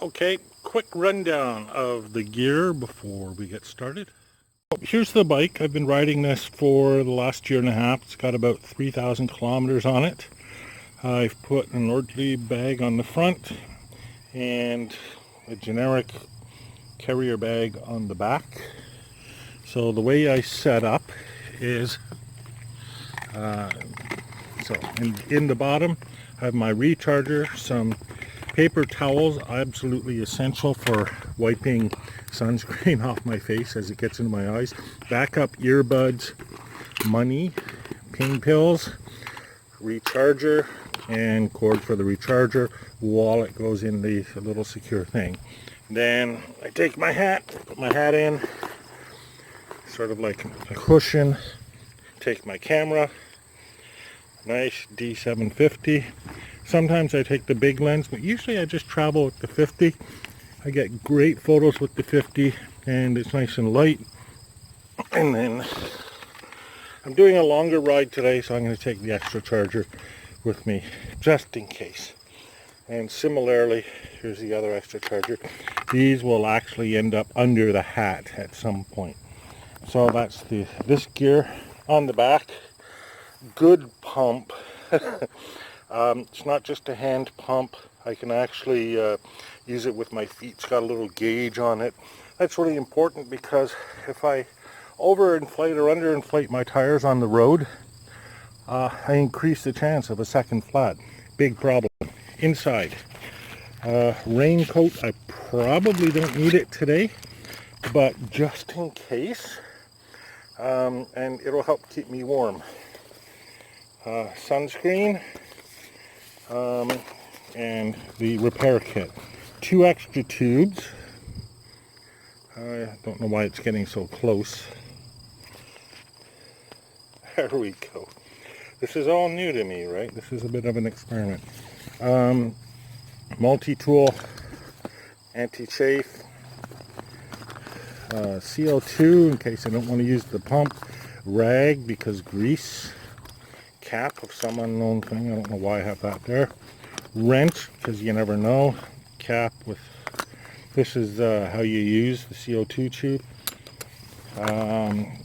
Okay, quick rundown of the gear before we get started. Here's the bike. I've been riding this for the last year and a half. It's got about 3,000 kilometers on it. I've put an orderly bag on the front and a generic carrier bag on the back. So the way I set up is, in the bottom I have my recharger, some paper towels, absolutely essential for wiping sunscreen off my face as it gets into my eyes, backup earbuds, money, pain pills, recharger, and cord for the recharger. Wallet goes in the little secure thing. Then I take my hat, put my hat in, sort of like a cushion, take my camera, nice D750. Sometimes I take the big lens, but usually I just travel with the 50. I get great photos with the 50 and it's nice and light. And then I'm doing a longer ride today, so I'm going to take the extra charger with me just in case. And similarly, here's the other extra charger. These will actually end up under the hat at some point. So that's this gear on the back. Good pump. It's not just a hand pump. I can actually use it with my feet. It's got a little gauge on it. That's really important because if I overinflate or underinflate my tires on the road, I increase the chance of a second flat. Big problem. Inside, raincoat. I probably don't need it today, but just in case, and it'll help keep me warm. Sunscreen, and the repair kit. 2 extra tubes. I don't know why it's getting so close. There we go. This is all new to me, right? This is a bit of an experiment. Multi-tool, anti-chafe, CO2 in case I don't want to use the pump, rag because grease, cap of some unknown thing, I don't know why I have that there, wrench because you never know, cap with, this is how you use the CO2 tube,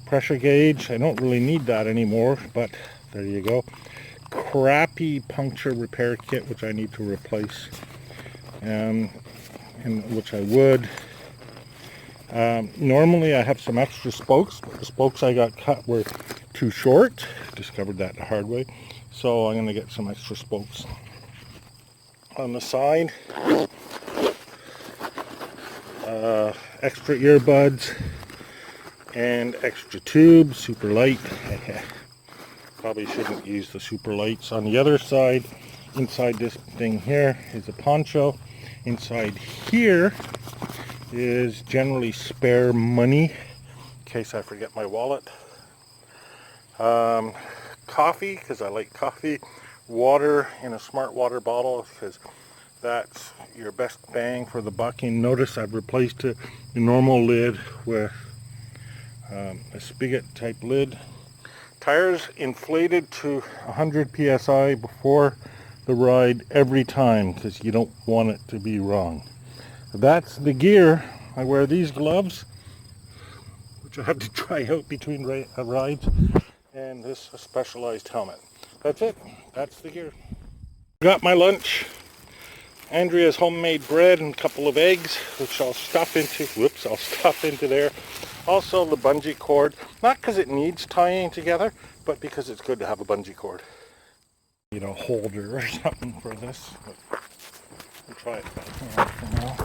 pressure gauge. I don't really need that anymore, but there you go. Crappy puncture repair kit which I need to replace, and which I would. Normally I have some extra spokes, but the spokes I got cut were too short. Discovered that the hard way, so I'm going to get some extra spokes. On the side, extra earbuds and extra tubes, super light. Probably shouldn't use the super lights. On the other side, inside this thing here is a poncho. Inside here is generally spare money in case I forget my wallet. Coffee, because I like coffee. Water in a smart water bottle, because that's your best bang for the buck. And notice I've replaced the normal lid with a spigot type lid. Tires inflated to 100 psi before the ride every time, because you don't want it to be wrong. That's the gear. I wear these gloves, which I have to try out between rides, and this specialized helmet. That's it. That's the gear. Got my lunch. Andrea's homemade bread and a couple of eggs, which I'll stuff into there. Also the bungee cord, not because it needs tying together, but because it's good to have a bungee cord. Need a holder or something for this. But I'll try it for now.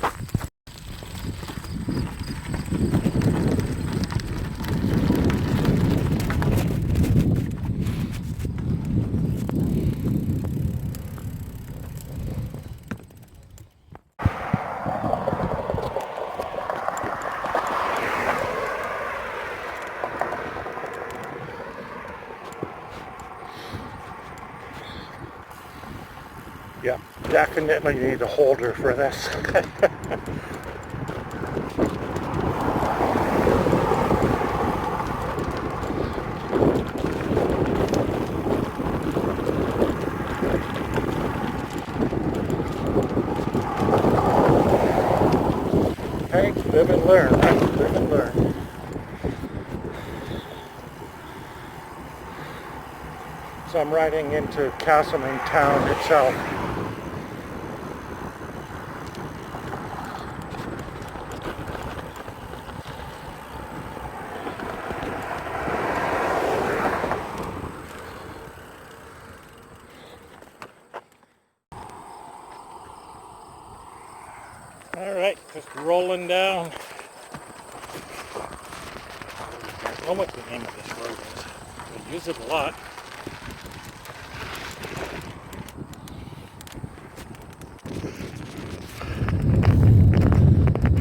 Yeah, definitely need a holder for this. Hey, live and learn, right? Live and learn. So I'm riding into Castleman town itself. Alright, just rolling down. I don't know what the name of this road is. We use it a lot.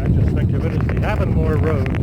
I just think of it as the Avonmore Road.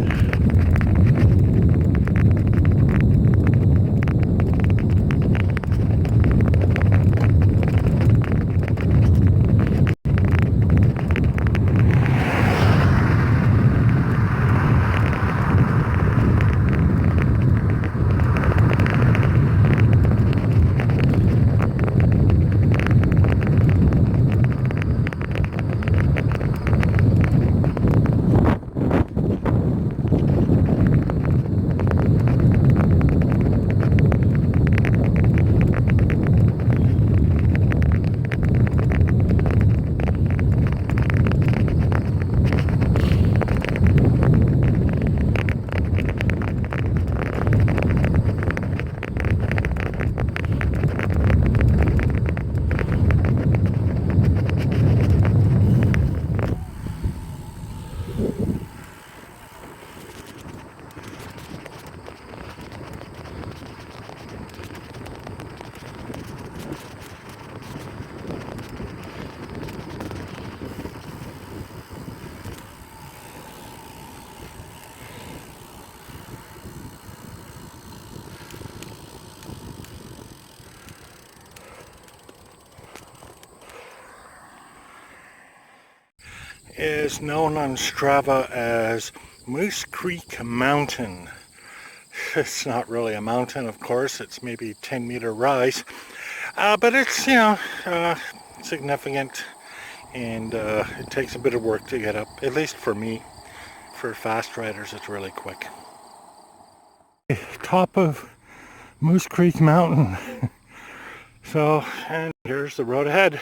Is known on Strava as Moose Creek Mountain. It's not really a mountain, of course. It's maybe 10-meter rise, but it's, significant, and it takes a bit of work to get up. At least for me. For fast riders, it's really quick. Top of Moose Creek Mountain. So, and here's the road ahead.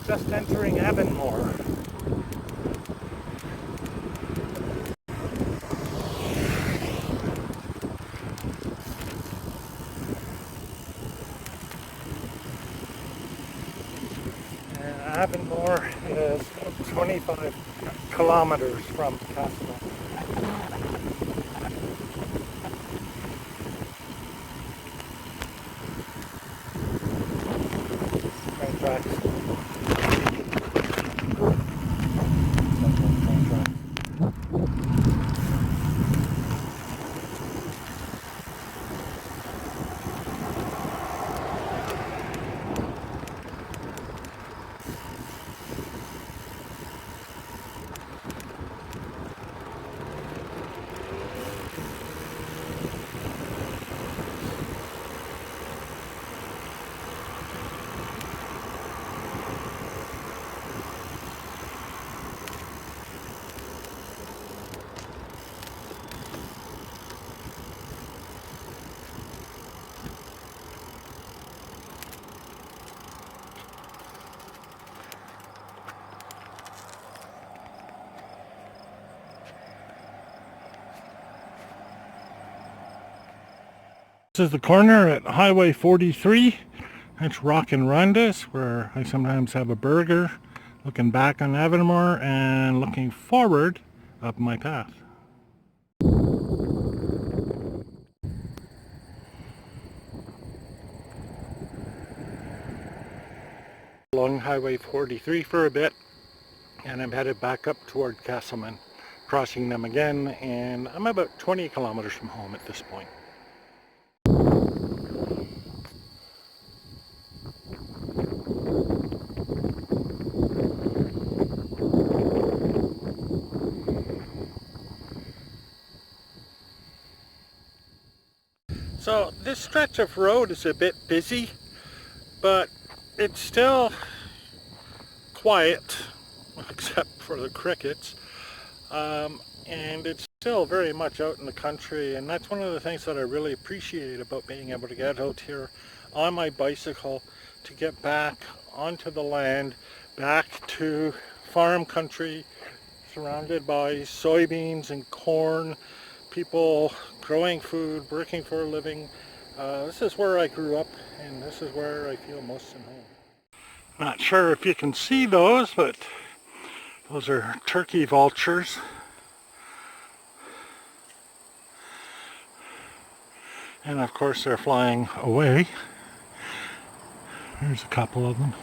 just entering Avonmore. Avonmore is 25 kilometers from Castle. Train tracks. This is the corner at Highway 43. That's Rock and Rondas, where I sometimes have a burger, looking back on Avonmore and looking forward up my path. Along Highway 43 for a bit, and I'm headed back up toward Castleman, crossing them again, and I'm about 20 kilometers from home at this point. So this stretch of road is a bit busy, but it's still quiet, except for the crickets, and it's still very much out in the country, and that's one of the things that I really appreciate about being able to get out here on my bicycle to get back onto the land, back to farm country, surrounded by soybeans and corn, people growing food, working for a living. This is where I grew up, and this is where I feel most at home. Not sure if you can see those, but those are turkey vultures. And of course they're flying away. There's a couple of them.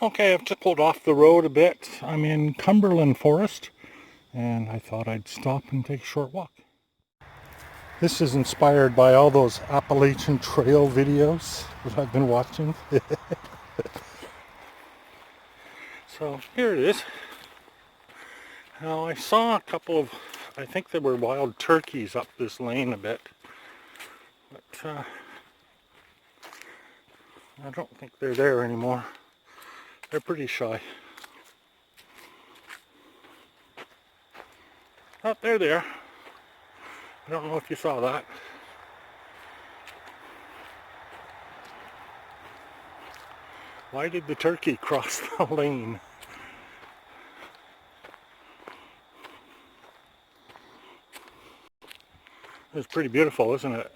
Okay, I've just pulled off the road a bit. I'm in Cumberland Forest, and I thought I'd stop and take a short walk. This is inspired by all those Appalachian Trail videos that I've been watching. So here it is. Now I saw a couple of, I think there were wild turkeys up this lane a bit, but I don't think they're there anymore. They're pretty shy. Oh, they're there. I don't know if you saw that. Why did the turkey cross the lane? It's pretty beautiful, isn't it?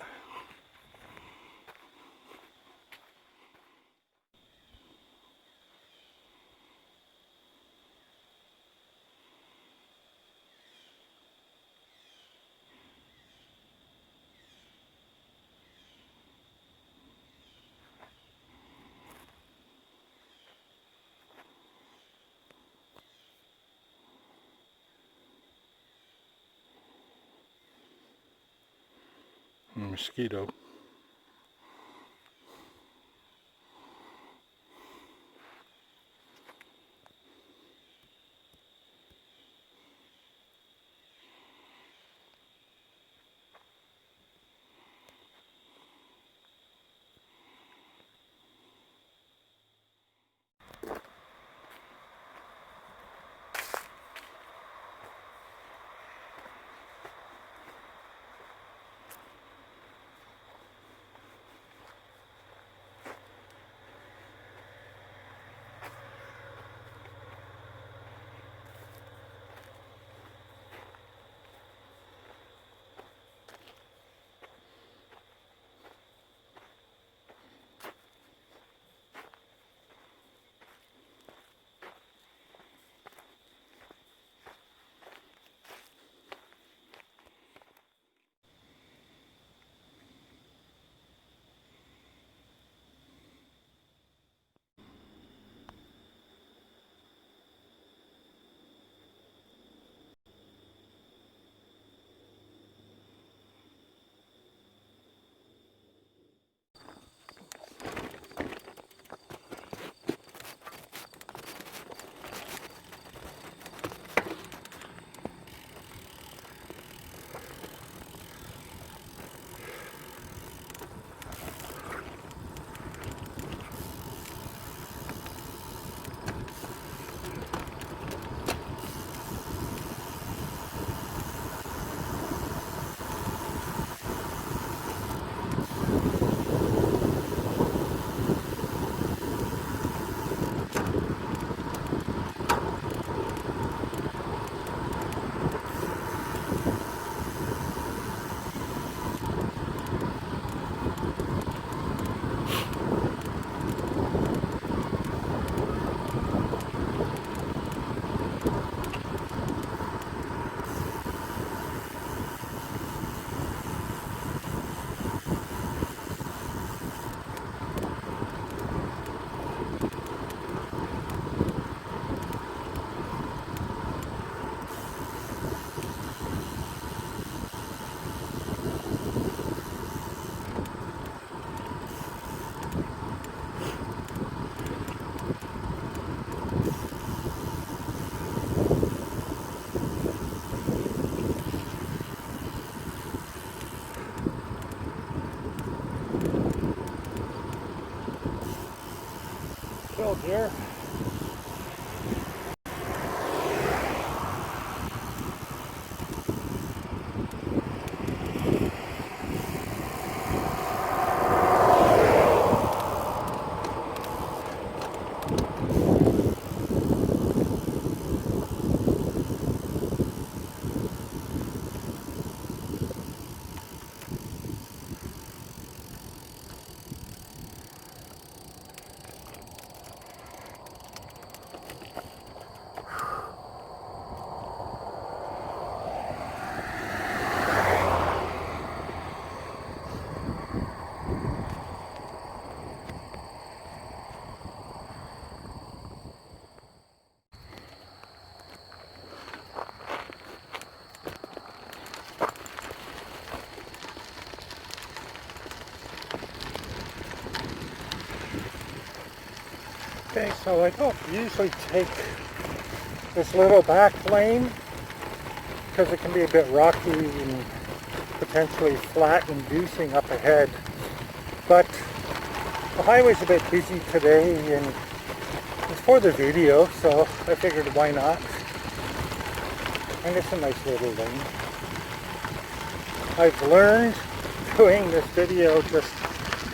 Mosquito. here. Okay, so I don't usually take this little back lane because it can be a bit rocky and potentially flat inducing up ahead. But the highway's a bit busy today and it's for the video, so I figured why not. And it's a nice little lane. I've learned doing this video just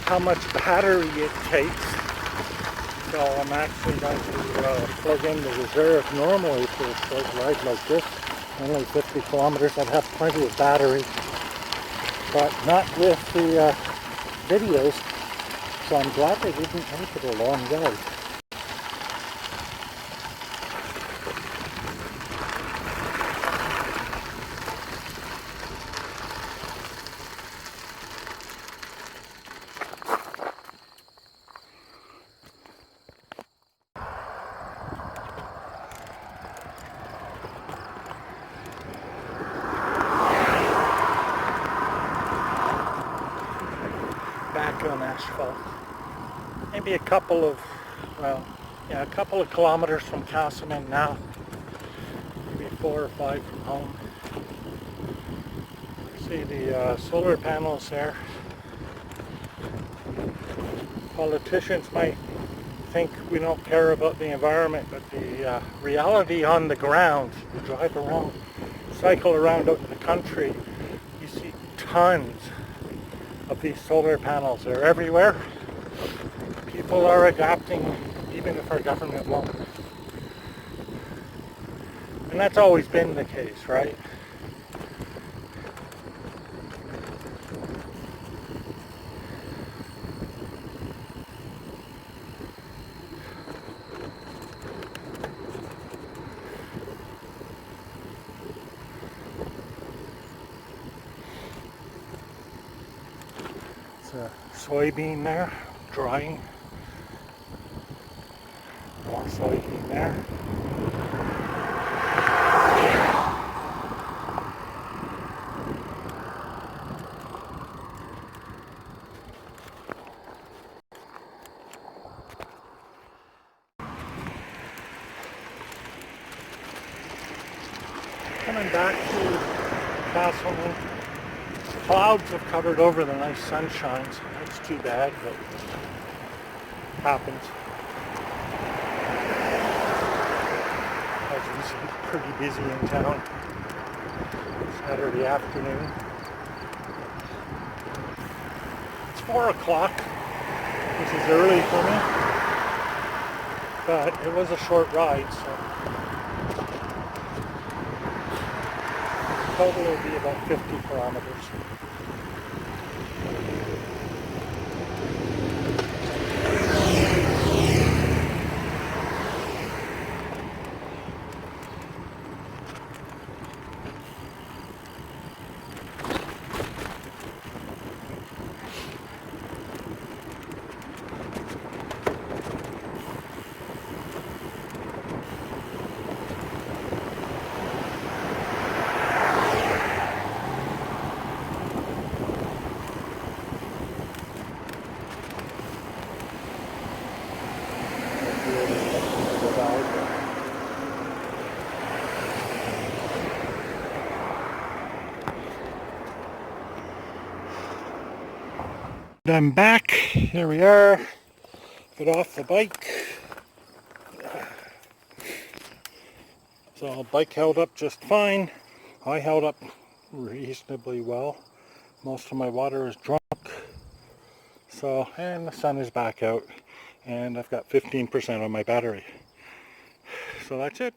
how much battery it takes. So I'm actually going to plug in the reserve. Normally for a short ride like this, only 50 kilometers, I'd have plenty of battery, but not with the videos. So I'm glad they didn't make it a long ride. Back on asphalt. Maybe a couple of, a couple of kilometers from Castleman now. Maybe 4 or 5 from home. See the solar panels there. Politicians might think we don't care about the environment, but the reality on the ground, you drive around, cycle around out in the country, you see tons of these solar panels. They're everywhere. People are adapting, even if our government won't. And that's always been the case, right? It's a soybean there, drying. More soybean there. Coming back to Castleman. Clouds have covered over the nice sunshine, so that's too bad, but happens. As you see, pretty busy in town. Saturday afternoon. It's 4 o'clock, which is early for me, but it was a short ride, so total will be about 50 kilometers. I'm back. Here we are. Get off the bike. Well, bike held up just fine. I held up reasonably well. Most of my water is drunk. So, and the sun is back out. And I've got 15% on my battery. So that's it.